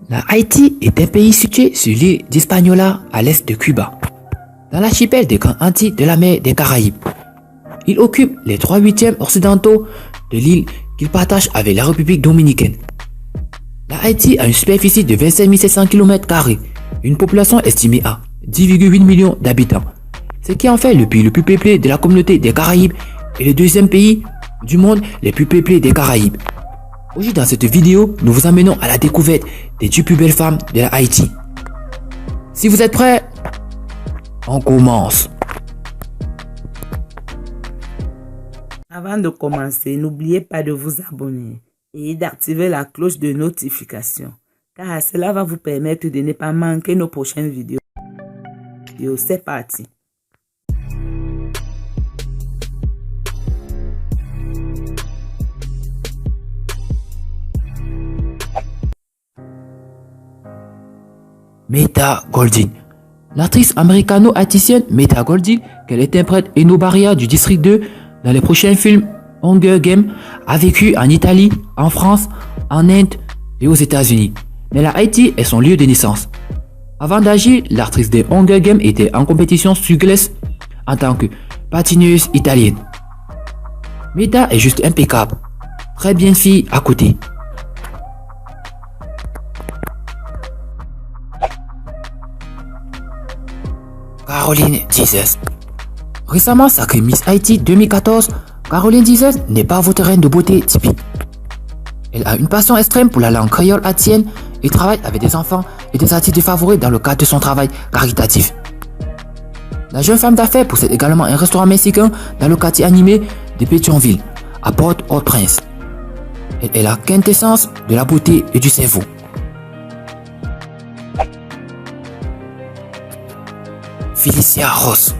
La Haïti est un pays situé sur l'île d'Hispaniola à l'est de Cuba, dans l'archipel des Grandes Antilles de la mer des Caraïbes. Il occupe les 3/8 occidentaux de l'île qu'il partage avec la République dominicaine. La Haïti a une superficie de 27 700 km², une population estimée à 10,8 millions d'habitants, ce qui en fait le pays le plus peuplé de la communauté des Caraïbes et le deuxième pays du monde le plus peuplé des Caraïbes. Aujourd'hui dans cette vidéo, nous vous emmenons à la découverte des 10 plus belles femmes de la Haïti. Si vous êtes prêts, on commence. Avant de commencer, n'oubliez pas de vous abonner et d'activer la cloche de notification, car cela va vous permettre de ne pas manquer nos prochaines vidéos. C'est parti. Metha Golden. L'actrice américano-haïtienne Metha Golden, qu'elle interprète Eno Barria du District 2 dans les prochains films Hunger Games, a vécu en Italie, en France, en Inde et aux États-Unis. Mais la Haïti est son lieu de naissance. Avant d'agir, l'actrice des Hunger Games était en compétition sur glace en tant que patineuse italienne. Metha est juste impeccable, très bien fille à côté. Caroline Jesus. Récemment sacrée Miss Haïti 2014, Caroline Jesus n'est pas votre reine de beauté typique. Elle a une passion extrême pour la langue créole haïtienne et travaille avec des enfants et des artistes défavorisés dans le cadre de son travail caritatif. La jeune femme d'affaires possède également un restaurant mexicain dans le quartier animé de Pétionville, à Port-au-Prince. Elle est la quintessence de la beauté et du cerveau. Felicia Ross.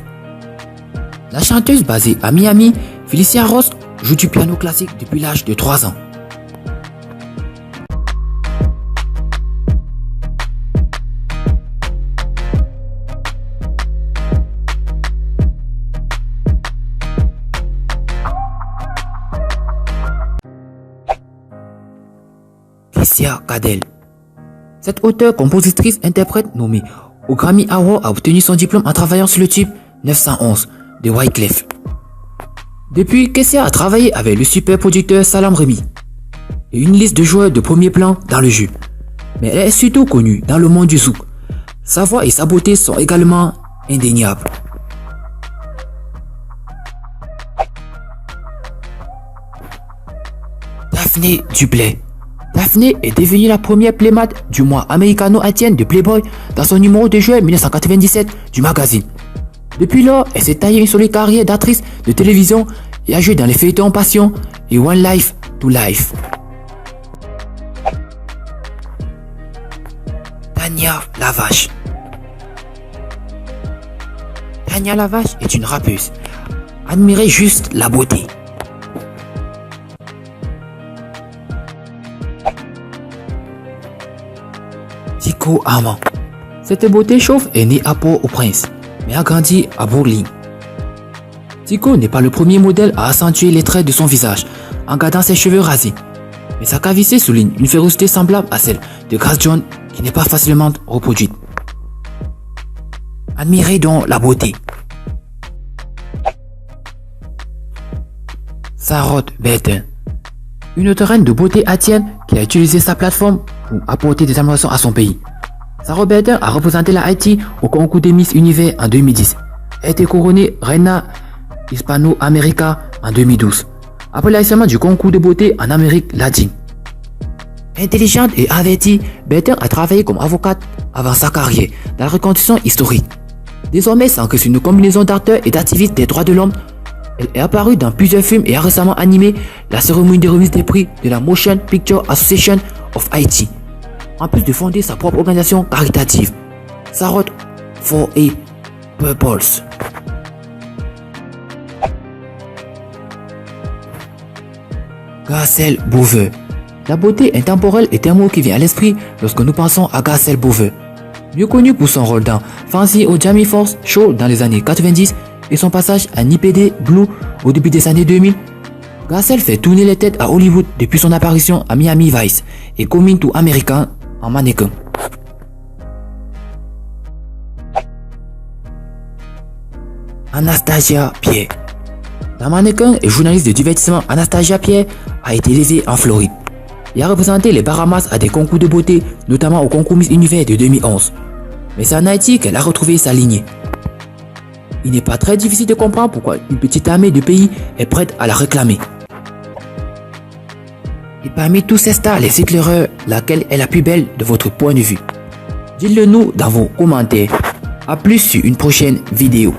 La chanteuse basée à Miami, Felicia Ross joue du piano classique depuis l'âge de 3 ans. Kessia Cadel. Cette auteure-compositrice-interprète nommée au Grammy Award a obtenu son diplôme en travaillant sur le tube 911 de Wyclef. Depuis, Kessia a travaillé avec le super producteur Salam Remy et une liste de joueurs de premier plan dans le jeu. Mais elle est surtout connue dans le monde du zouk. Sa voix et sa beauté sont également indéniables. Daphné Dublé. Daphné est devenue la première playmat du mois américano-haïtienne de Playboy dans son numéro de juin 1997 du magazine. Depuis lors, elle s'est taillée une solide carrière d'actrice de télévision et a joué dans les feuilletons Passion et One Life to Life. Tania Lavache. Tania Lavache est une rappeuse. Admirez juste la beauté. Tico Armand. Cette beauté chauve est née à Port-au-Prince, mais a grandi à Brooklyn. Tico n'est pas le premier modèle à accentuer les traits de son visage en gardant ses cheveux rasés, mais sa calvitie souligne une férocité semblable à celle de Grace Jones qui n'est pas facilement reproduite. Admirez donc la beauté. Sarah Burton. Une autre reine de beauté haïtienne qui a utilisé sa plateforme pour apporter des améliorations à son pays. Sarah Burton a représenté la Haïti au concours de Miss Univers en 2010. Elle a été couronnée Reina Hispano-América en 2012, après l'ajustement du concours de beauté en Amérique latine. Intelligente et avertie, Burton a travaillé comme avocate avant sa carrière dans la reconstruction historique. Désormais, sans que c'est une combinaison d'acteurs et d'activistes des droits de l'homme, elle est apparue dans plusieurs films et a récemment animé la cérémonie de remise des prix de la Motion Picture Association of Haiti, en plus de fonder sa propre organisation caritative, Sarah for a Purpose. Garcelle Beauvais. La beauté intemporelle est un mot qui vient à l'esprit lorsque nous pensons à Garcelle Beauvais. Mieux connue pour son rôle dans Fancy au Jamie Force Show dans les années 90 et son passage à NIPD Blue au début des années 2000, Garcelle fait tourner les têtes à Hollywood depuis son apparition à Miami Vice et Coming to America en mannequin. Anastasia Pierre. La mannequin et journaliste de divertissement Anastasia Pierre a été élevée en Floride et a représenté les Bahamas à des concours de beauté, notamment au concours Miss Univers de 2011. Mais c'est en Haïti qu'elle a retrouvé sa lignée. Il n'est pas très difficile de comprendre pourquoi une petite armée de pays est prête à la réclamer. Et parmi tous ces stars, les éclaireurs, laquelle est la plus belle de votre point de vue? Dites-le nous dans vos commentaires. A plus sur une prochaine vidéo.